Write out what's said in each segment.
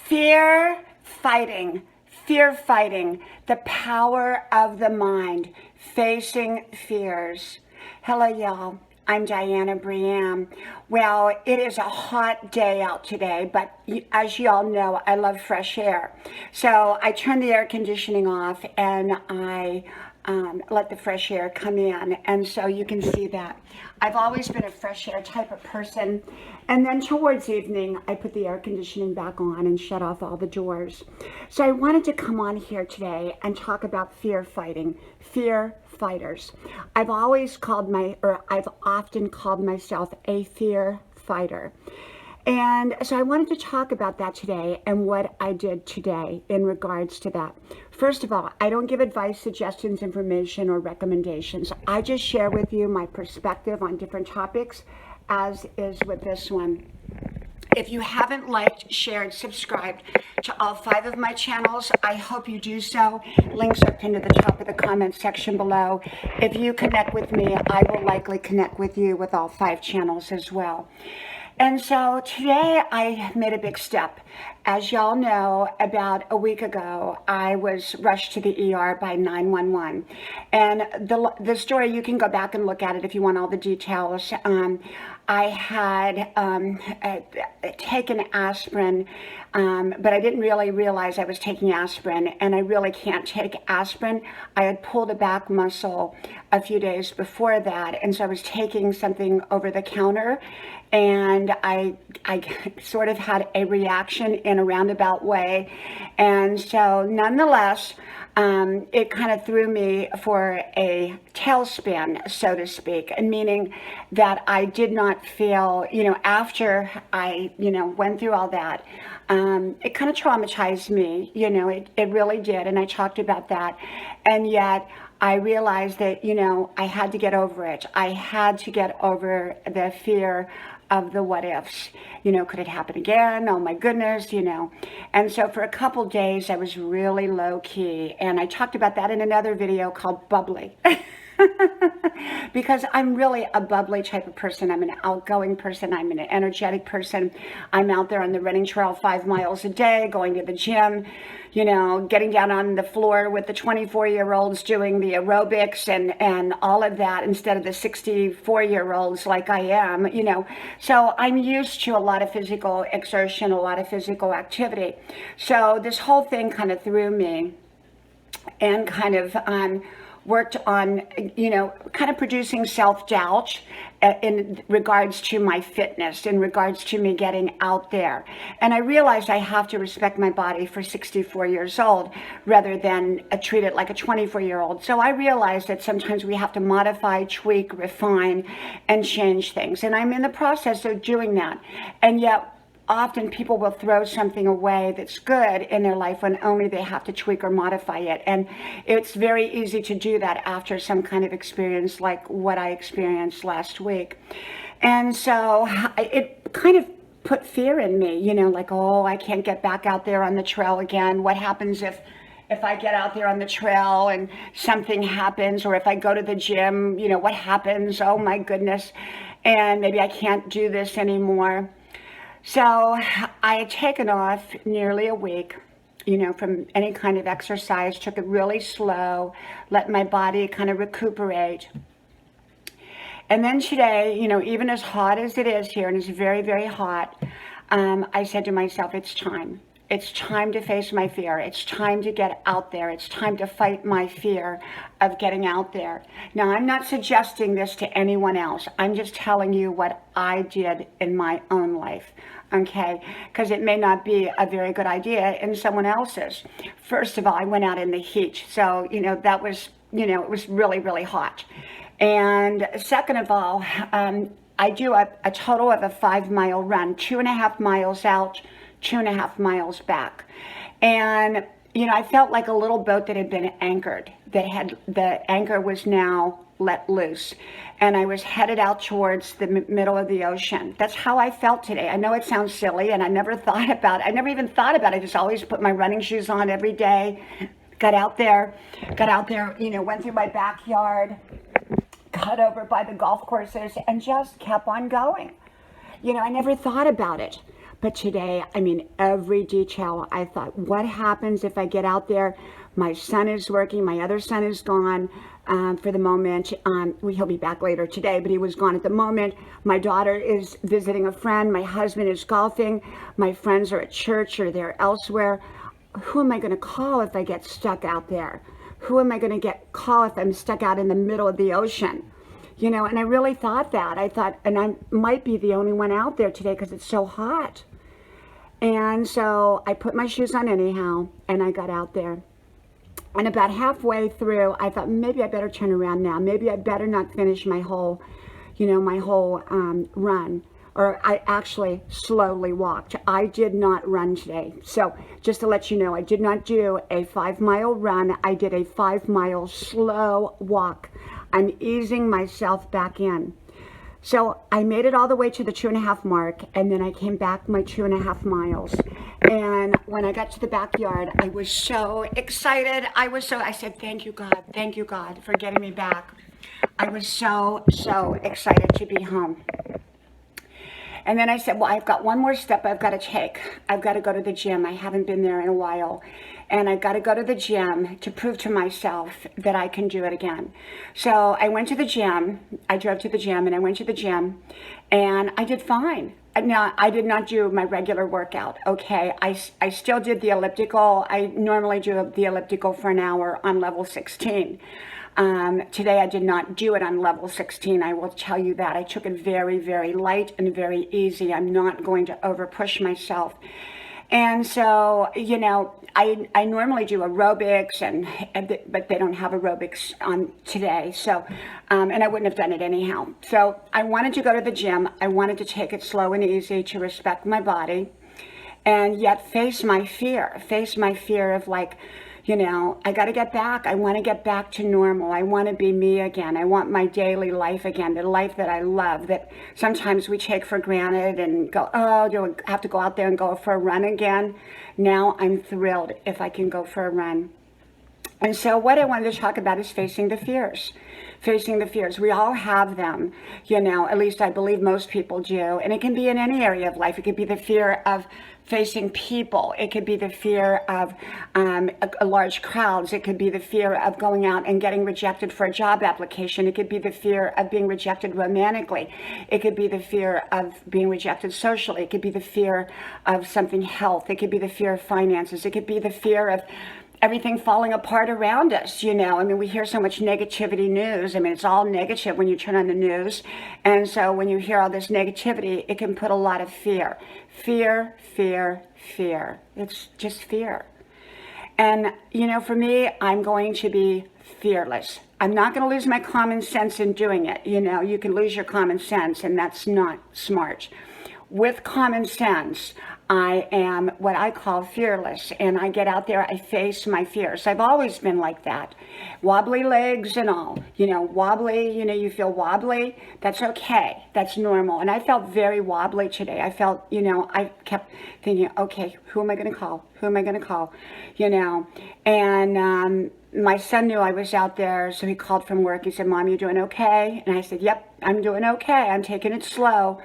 Fear fighting, the power of the mind, facing fears. Hello, y'all. I'm Dianna Brianne. Well, it is a hot day out today, but as you all know, I love fresh air. So I turned the air conditioning off and I let the fresh air come in. And so you can see that. I've always been a fresh air type of person. And then towards evening, I put the air conditioning back on and shut off all the doors. So I wanted to come on here today and talk about fear fighting, fear fighters. I've often called myself a fear fighter. And so I wanted to talk about that today and what I did today in regards to that. First of all, I don't give advice, suggestions, information, or recommendations. I just share with you my perspective on different topics, as is with this one. If you haven't liked, shared, subscribed to all 5 of my channels, I hope you do so. Links are pinned at the top of the comment section below. If you connect with me, I will likely connect with you with all 5 channels as well. And so today I made a big step. As y'all know, about a week ago, I was rushed to the ER by 911. And the story, you can go back and look at it if you want all the details. I had taken aspirin, but I didn't really realize I was taking aspirin, and I really can't take aspirin. I had pulled a back muscle a few days before that, and so I was taking something over the counter, and I sort of had a reaction in a roundabout way. And so nonetheless, it kind of threw me for a tailspin, so to speak, meaning that I did not feel, after I, went through all that, it kind of traumatized me, it really did. And I talked about that. And yet I realized that, I had to get over it. I had to get over the fear of the what ifs. Could it happen again? Oh my goodness, And so for a couple days, I was really low key. And I talked about that in another video called Bubbly. Because I'm really a bubbly type of person. I'm an outgoing person. I'm an energetic person. I'm out there on the running trail 5 miles a day, going to the gym, getting down on the floor with the 24-year-olds doing the aerobics and all of that instead of the 64-year-olds like I am, So I'm used to a lot of physical exertion, a lot of physical activity. So this whole thing kind of threw me and kind of worked on, kind of producing self-doubt in regards to my fitness, in regards to me getting out there. And I realized I have to respect my body for 64 years old rather than treat it like a 24-year-old. So I realized that sometimes we have to modify, tweak, refine, and change things. And I'm in the process of doing that. And yet, often people will throw something away that's good in their life when only they have to tweak or modify it. And it's very easy to do that after some kind of experience like what I experienced last week. And so it kind of put fear in me, like, oh, I can't get back out there on the trail again. What happens if I get out there on the trail and something happens, or if I go to the gym, what happens? Oh my goodness. And maybe I can't do this anymore. So I had taken off nearly a week, from any kind of exercise, took it really slow, let my body kind of recuperate. And then today, even as hot as it is here, and it's very, very hot, I said to myself, it's time. It's time to face my fear. It's time to get out there. It's time to fight my fear of getting out there. Now, I'm not suggesting this to anyone else. I'm just telling you what I did in my own life, okay? Because it may not be a very good idea in someone else's. First of all, I went out in the heat. So, that was, it was really, really hot. And second of all, I do a total of a 5-mile run, 2.5 miles out, 2.5 miles back. And, I felt like a little boat that had been anchored, the anchor was now let loose. And I was headed out towards the middle of the ocean. That's how I felt today. I know it sounds silly, and I never even thought about it. I just always put my running shoes on every day, got out there, went through my backyard, got over by the golf courses, and just kept on going. I never thought about it. But today, I mean, every detail, I thought, what happens if I get out there? My son is working, my other son is gone for the moment. He'll be back later today, but he was gone at the moment. My daughter is visiting a friend. My husband is golfing. My friends are at church or they're elsewhere. Who am I going to call if I get stuck out there? Who am I going to call if I'm stuck out in the middle of the ocean? You know, and I really thought that. I thought, and I might be the only one out there today because it's so hot. And so I put my shoes on anyhow, and I got out there. And about halfway through, I thought, maybe I better turn around now. Maybe I better not finish my whole run. Or I actually slowly walked. I did not run today. So just to let you know, I did not do a 5-mile run. I did a 5-mile slow walk. I'm easing myself back in. So I made it all the way to the 2.5 mark, and then I came back my 2.5 miles. And when I got to the backyard, I was so excited. I said, thank you, God, for getting me back. I was so excited to be home. And then I said, well, I've got one more step I've got to take. I've got to go to the gym. I haven't been there in a while. And I've got to go to the gym to prove to myself that I can do it again. So I went to the gym. I drove to the gym and I went to the gym and I did fine. Now, I did not do my regular workout, okay? I still did the elliptical. I normally do the elliptical for an hour on level 16. Today I did not do it on level 16. I will tell you that. I took it very, very light and very easy. I'm not going to over push myself. And so, you know, I normally do aerobics, but they don't have aerobics on today. So, and I wouldn't have done it anyhow. So I wanted to go to the gym. I wanted to take it slow and easy to respect my body and yet face my fear of like, you know, I got to get back. I want to get back to normal. I want to be me again. I want my daily life again, the life that I love, that sometimes we take for granted and go, oh, do I have to go out there and go for a run again? Now I'm thrilled if I can go for a run. And so what I wanted to talk about is facing the fears. Facing the fears. We all have them, you know, at least I believe most people do. And it can be in any area of life. It could be the fear of facing people. It could be the fear of large crowds. It could be the fear of going out and getting rejected for a job application. It could be the fear of being rejected romantically. It could be the fear of being rejected socially. It could be the fear of something health. It could be the fear of finances. It could be the fear of everything falling apart around us, you know. I mean, we hear so much negativity news. I mean, it's all negative when you turn on the news. And so when you hear all this negativity, it can put a lot of fear. Fear, fear, fear. It's just fear. And, you know, for me, I'm going to be fearless. I'm not going to lose my common sense in doing it. You know, you can lose your common sense, and that's not smart. With common sense, I am what I call fearless, and I get out there, I face my fears. I've always been like that. Wobbly legs and all, you know, wobbly, you know, you feel wobbly, that's okay, that's normal. And I felt very wobbly today. I felt, you know, I kept thinking, okay, who am I going to call? Who am I going to call? You know, and my son knew I was out there, so he called from work. He said, Mom, you doing okay? And I said, yep, I'm doing okay. I'm taking it slow.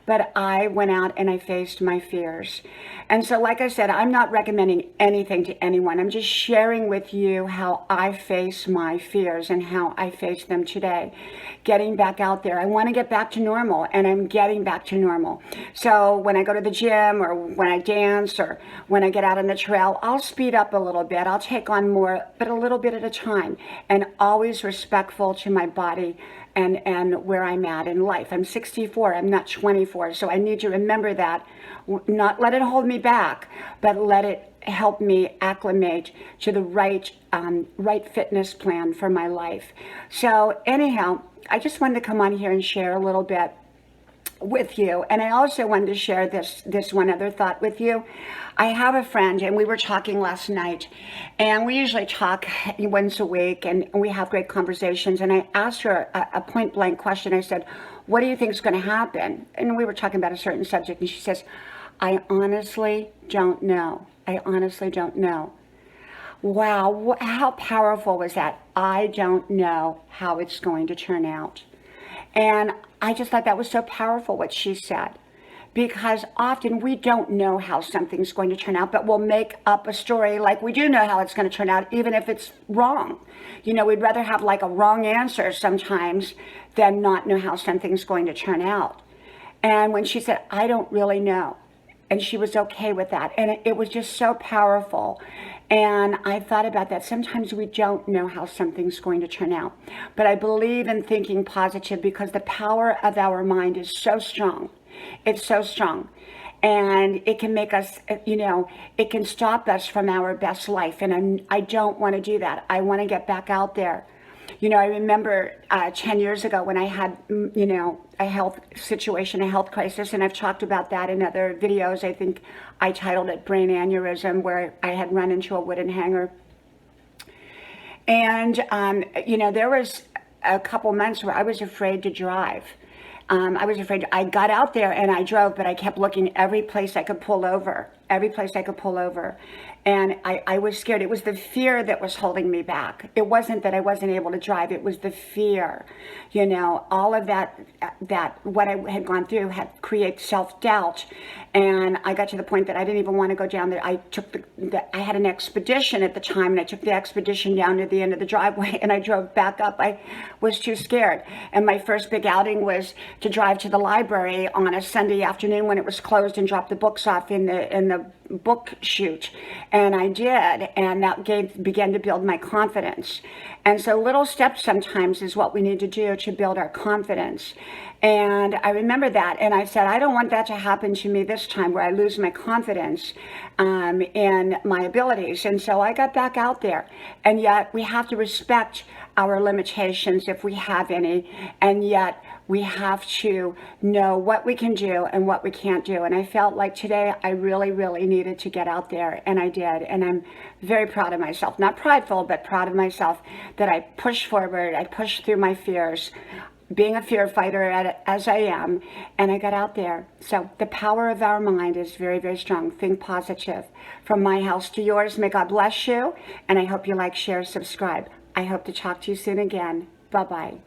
But I went out and I faced my fears. And so, like I said, I'm not recommending anything to anyone. I'm just sharing with you how I face my fears and how I face them today. Getting back out there. I want to get back to normal, and I'm getting back to normal. So when I go to the gym or when I dance or when I get out on the trail, I'll speed up a little bit. I'll take on more, but a little bit at a time, and always respectful to my body and where I'm at in life. I'm 64, I'm not 24, so I need to remember that, not let it hold me back, but let it help me acclimate to the right fitness plan for my life. So anyhow, I just wanted to come on here and share a little bit with you. And I also wanted to share this one other thought with you. I have a friend, and we were talking last night, and we usually talk once a week, and we have great conversations. And I asked her a point blank question. I said, what do you think is going to happen? And we were talking about a certain subject, and she says, I honestly don't know. I honestly don't know. Wow, how powerful was that? I don't know how it's going to turn out. And I just thought that was so powerful what she said, because often we don't know how something's going to turn out, but we'll make up a story like we do know how it's going to turn out, even if it's wrong. You know, we'd rather have like a wrong answer sometimes than not know how something's going to turn out. And when she said, I don't really know, and she was okay with that, and it was just so powerful. And I thought about that. Sometimes we don't know how something's going to turn out, but I believe in thinking positive because the power of our mind is so strong. It's so strong, and it can make us, you know, it can stop us from our best life. And I don't want to do that. I want to get back out there. You know, I remember 10 years ago when I had, you know, a health situation, a health crisis, and I've talked about that in other videos. I think I titled it Brain Aneurysm, where I had run into a wooden hanger. And, you know, there was a couple months where I was afraid to drive. I got out there and I drove, but I kept looking every place I could pull over, And I was scared. It was the fear that was holding me back. It wasn't that I wasn't able to drive. It was the fear, you know, all of that what I had gone through had created self-doubt. And I got to the point that I didn't even want to go down there. I had an expedition at the time, and I took the expedition down to the end of the driveway and I drove back up. I was too scared. And my first big outing was to drive to the library on a Sunday afternoon when it was closed and drop the books off in the book chute. And I did, and that began to build my confidence. And so little steps sometimes is what we need to do to build our confidence. And I remember that, and I said, I don't want that to happen to me this time, where I lose my confidence in my abilities. And so I got back out there. And yet we have to respect our limitations if we have any, and yet we have to know what we can do and what we can't do. And I felt like today I really, really needed to get out there, and I did. And I'm very proud of myself. Not prideful, but proud of myself that I pushed forward. I pushed through my fears, being a fear fighter as I am, and I got out there. So the power of our mind is very, very strong. Think positive. From my house to yours, may God bless you. And I hope you like, share, subscribe. I hope to talk to you soon again. Bye-bye.